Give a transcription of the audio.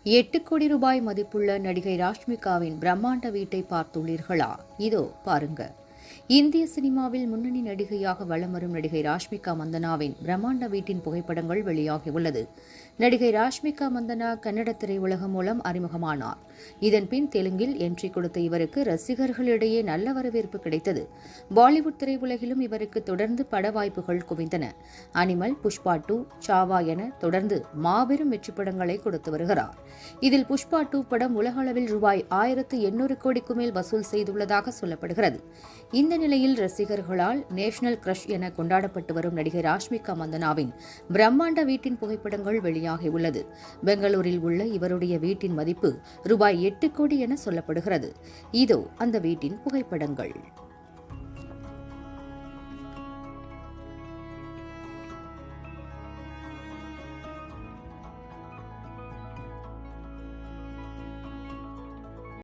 8 கோடி ரூபாய் மதிப்புள்ள நடிகை ராஷ்மிகாவின் பிரம்மாண்ட வீட்டை பார்த்துள்ளீர்களா? இதோ பாருங்க. இந்திய சினிமாவில் முன்னணி நடிகையாக வலம் வரும் நடிகை ராஷ்மிகா மந்தனாவின் பிரம்மாண்ட வீட்டின் புகைப்படங்கள் வெளியாகியுள்ளது. நடிகை ராஷ்மிகா மந்தனா கன்னட திரையுலகம் மூலம் அறிமுகமானார். இதன்பின் தெலுங்கில் என்ட்ரி கொடுத்த இவருக்கு ரசிகர்களிடையே நல்ல வரவேற்பு கிடைத்தது. பாலிவுட் திரையுலகிலும் இவருக்கு தொடர்ந்து பட வாய்ப்புகள் குவிந்தன. அனிமல், புஷ்பா 2, சாவா என தொடர்ந்து மாபெரும் வெற்றி படங்களை கொடுத்து வருகிறார். இதில் புஷ்பா 2 படம் உலக அளவில் ரூபாய் 1800 கோடிக்கு மேல் வசூல் செய்துள்ளதாக சொல்லப்படுகிறது. இந்த நிலையில் ரசிகர்களால் நேஷனல் கிரஷ் என கொண்டாடப்பட்டு வரும் நடிகை ராஷ்மிகா மந்தனாவின் பிரம்மாண்ட வீட்டின் புகைப்படங்கள் வெளியாகியுள்ளது. பெங்களூரில் உள்ள இவருடைய வீட்டின் மதிப்பு ரூபாய் 8 கோடி என சொல்லப்படுகிறது. இதோ அந்த வீட்டின் புகைப்படங்கள்.